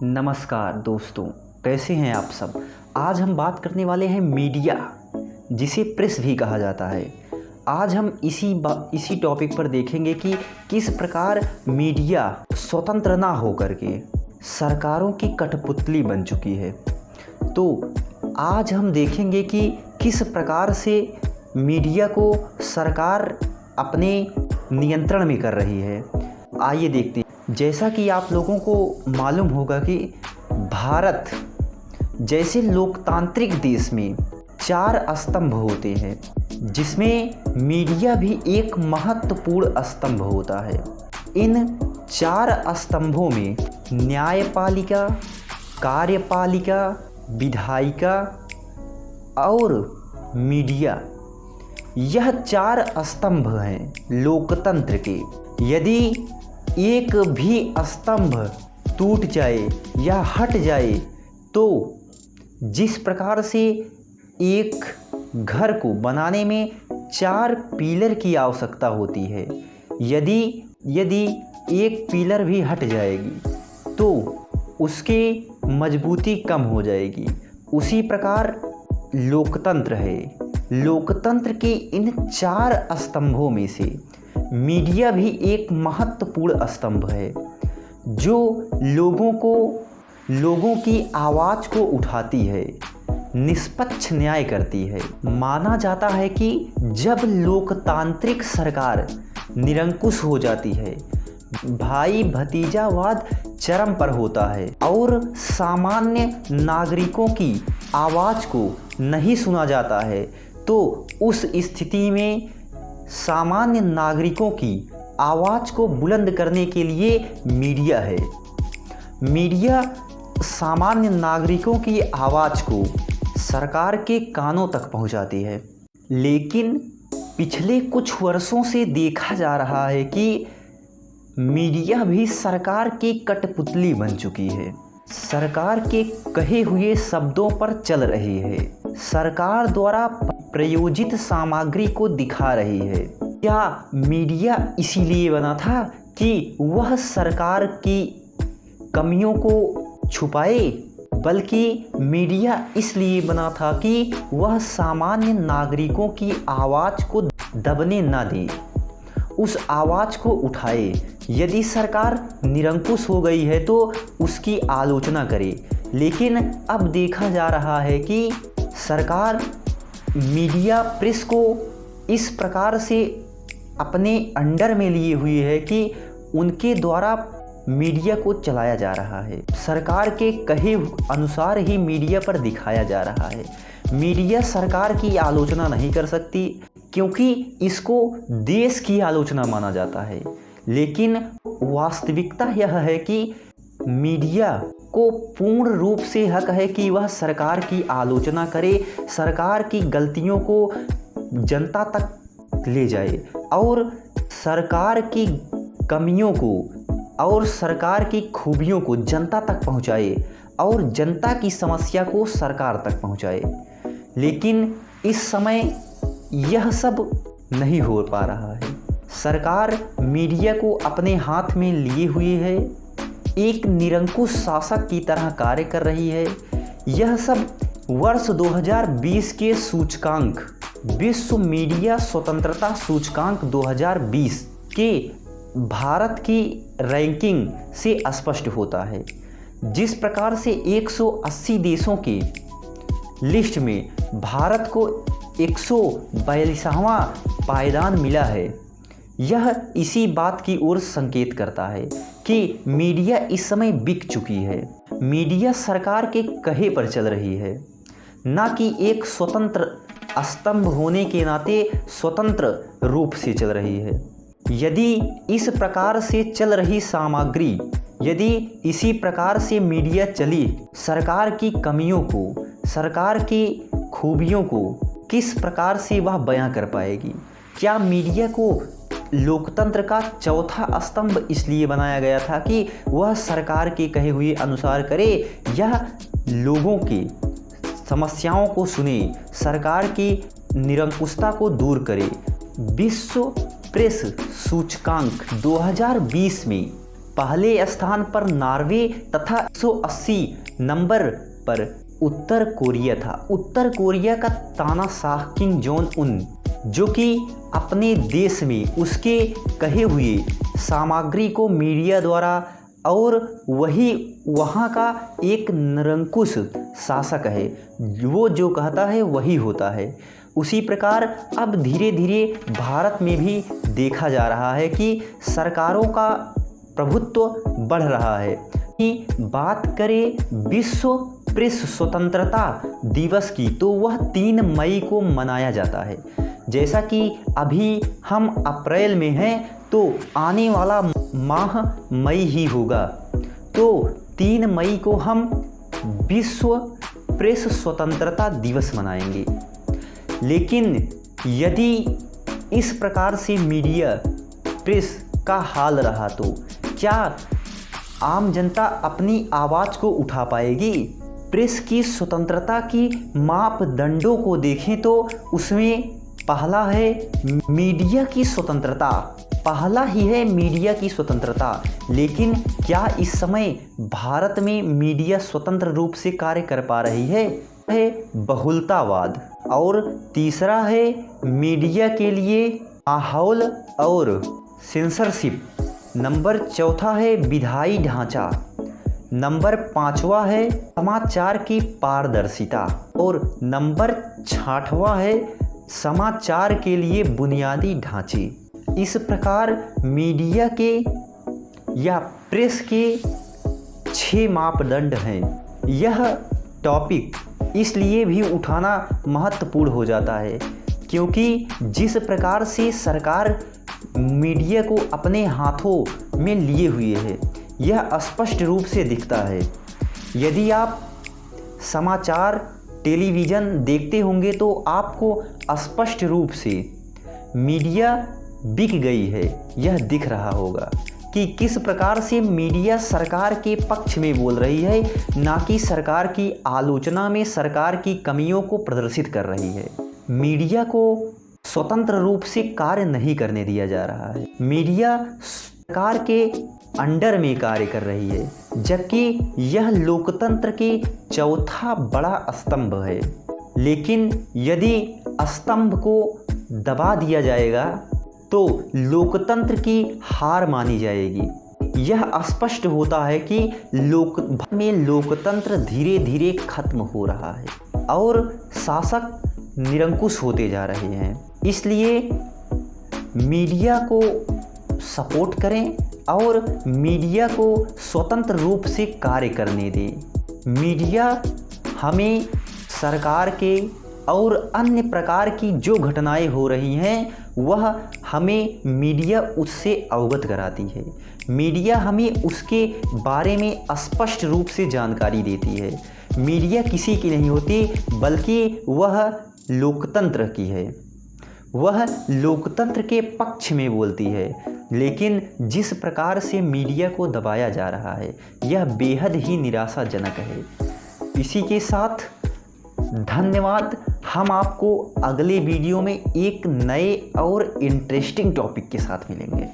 नमस्कार दोस्तों, कैसे हैं आप सब। आज हम बात करने वाले हैं मीडिया, जिसे प्रेस भी कहा जाता है। आज हम इसी टॉपिक पर देखेंगे कि किस प्रकार मीडिया स्वतंत्र ना होकर के सरकारों की कठपुतली बन चुकी है। तो आज हम देखेंगे कि किस प्रकार से मीडिया को सरकार अपने नियंत्रण में कर रही है। आइए देखते हैं। जैसा कि आप लोगों को मालूम होगा कि भारत जैसे लोकतांत्रिक देश में 4 स्तंभ होते हैं, जिसमें मीडिया भी एक महत्वपूर्ण स्तंभ होता है। इन 4 स्तंभों में न्यायपालिका, कार्यपालिका, विधायिका और मीडिया, यह 4 स्तंभ हैं लोकतंत्र के। यदि एक भी स्तंभ टूट जाए या हट जाए तो जिस प्रकार से एक घर को बनाने में 4 पिलर की आवश्यकता होती है, यदि एक पिलर भी हट जाएगी तो उसके मजबूती कम हो जाएगी। उसी प्रकार लोकतंत्र है। लोकतंत्र के इन 4 स्तंभों में से मीडिया भी एक महत्वपूर्ण स्तंभ है, जो लोगों की आवाज़ को उठाती है, निष्पक्ष न्याय करती है। माना जाता है कि जब लोकतांत्रिक सरकार निरंकुश हो जाती है, भाई भतीजावाद चरम पर होता है और सामान्य नागरिकों की आवाज़ को नहीं सुना जाता है, तो उस स्थिति में सामान्य नागरिकों की आवाज़ को बुलंद करने के लिए मीडिया है। मीडिया सामान्य नागरिकों की आवाज़ को सरकार के कानों तक पहुंचाती है। लेकिन पिछले कुछ वर्षों से देखा जा रहा है कि मीडिया भी सरकार की कठपुतली बन चुकी है। सरकार के कहे हुए शब्दों पर चल रही है। सरकार द्वारा प्रयोजित सामग्री को दिखा रही है। क्या मीडिया इसीलिए बना था कि वह सरकार की कमियों को छुपाए, बल्कि मीडिया इसलिए बना था कि वह सामान्य नागरिकों की आवाज़ को दबने न दे, उस आवाज़ को उठाए। यदि सरकार निरंकुश हो गई है तो उसकी आलोचना करे। लेकिन अब देखा जा रहा है कि सरकार मीडिया प्रेस को इस प्रकार से अपने अंडर में लिए हुई है कि उनके द्वारा मीडिया को चलाया जा रहा है। सरकार के कहे अनुसार ही मीडिया पर दिखाया जा रहा है। मीडिया सरकार की आलोचना नहीं कर सकती, क्योंकि इसको देश की आलोचना माना जाता है। लेकिन वास्तविकता यह है कि मीडिया को पूर्ण रूप से हक है कि वह सरकार की आलोचना करे, सरकार की गलतियों को जनता तक ले जाए और सरकार की कमियों को और सरकार की खूबियों को जनता तक पहुंचाए और जनता की समस्या को सरकार तक पहुंचाए। लेकिन इस समय यह सब नहीं हो पा रहा है। सरकार मीडिया को अपने हाथ में लिए हुए है, एक निरंकुश शासक की तरह कार्य कर रही है। यह सब वर्ष 2020 के सूचकांक, विश्व मीडिया स्वतंत्रता सूचकांक 2020 के भारत की रैंकिंग से स्पष्ट होता है। जिस प्रकार से 180 देशों के लिस्ट में भारत को 142वां पायदान मिला है, यह इसी बात की ओर संकेत करता है कि मीडिया इस समय बिक चुकी है। मीडिया सरकार के कहे पर चल रही है, ना कि एक स्वतंत्र स्तंभ होने के नाते स्वतंत्र रूप से चल रही है। यदि इस प्रकार से चल रही सामग्री, यदि इसी प्रकार से मीडिया चली, सरकार की कमियों को, सरकार की खूबियों को किस प्रकार से वह बयां कर पाएगी। क्या मीडिया को लोकतंत्र का चौथा स्तंभ इसलिए बनाया गया था कि वह सरकार के कहे हुए अनुसार करे, यह लोगों की समस्याओं को सुने, सरकार की निरंकुशता को दूर करे। विश्व प्रेस सूचकांक 2020 में पहले स्थान पर नॉर्वे तथा 180 नंबर पर उत्तर कोरिया था। उत्तर कोरिया का तानाशाह किम जोंग उन, जो कि अपने देश में उसके कहे हुए सामग्री को मीडिया द्वारा और वही वहाँ का एक निरंकुश शासक है, वो जो कहता है वही होता है। उसी प्रकार अब धीरे धीरे भारत में भी देखा जा रहा है कि सरकारों का प्रभुत्व बढ़ रहा है। कि बात करें विश्व प्रेस स्वतंत्रता दिवस की, तो वह 3 मई को मनाया जाता है। जैसा कि अभी हम अप्रैल में हैं, तो आने वाला माह मई ही होगा, तो 3 मई को हम विश्व प्रेस स्वतंत्रता दिवस मनाएंगे। लेकिन यदि इस प्रकार से मीडिया प्रेस का हाल रहा तो क्या आम जनता अपनी आवाज़ को उठा पाएगी? प्रेस की स्वतंत्रता की मापदंडों को देखें तो उसमें पहला है मीडिया की स्वतंत्रता, पहला ही है मीडिया की स्वतंत्रता। लेकिन क्या इस समय भारत में मीडिया स्वतंत्र रूप से कार्य कर पा रही है? बहुलतावाद। और तीसरा है मीडिया के लिए माहौल और सेंसरशिप। नंबर 4 है विधायी ढांचा। नंबर 5वां है समाचार की पारदर्शिता। और नंबर 6वां है समाचार के लिए बुनियादी ढांचे। इस प्रकार मीडिया के या प्रेस के 6 मापदंड हैं। यह टॉपिक इसलिए भी उठाना महत्वपूर्ण हो जाता है क्योंकि जिस प्रकार से सरकार मीडिया को अपने हाथों में लिए हुए है, यह स्पष्ट रूप से दिखता है। यदि आप समाचार टेलीविज़न देखते होंगे तो आपको स्पष्ट रूप से मीडिया बिक गई है, यह दिख रहा होगा कि किस प्रकार से मीडिया सरकार के पक्ष में बोल रही है, ना कि सरकार की आलोचना में सरकार की कमियों को प्रदर्शित कर रही है। मीडिया को स्वतंत्र रूप से कार्य नहीं करने दिया जा रहा है। मीडिया सरकार के अंडर में कार्य कर रही है, जबकि यह लोकतंत्र के चौथा बड़ा स्तंभ है। लेकिन यदि स्तंभ को दबा दिया जाएगा तो लोकतंत्र की हार मानी जाएगी। यह स्पष्ट होता है कि लोकतंत्र धीरे धीरे खत्म हो रहा है और शासक निरंकुश होते जा रहे हैं। इसलिए मीडिया को सपोर्ट करें और मीडिया को स्वतंत्र रूप से कार्य करने दें। मीडिया हमें सरकार के और अन्य प्रकार की जो घटनाएं हो रही हैं वह हमें मीडिया उससे अवगत कराती है। मीडिया हमें उसके बारे में स्पष्ट रूप से जानकारी देती है। मीडिया किसी की नहीं होती बल्कि वह लोकतंत्र की है, वह लोकतंत्र के पक्ष में बोलती है। लेकिन जिस प्रकार से मीडिया को दबाया जा रहा है यह बेहद ही निराशाजनक है। इसी के साथ धन्यवाद। हम आपको अगले वीडियो में एक नए और इंटरेस्टिंग टॉपिक के साथ मिलेंगे।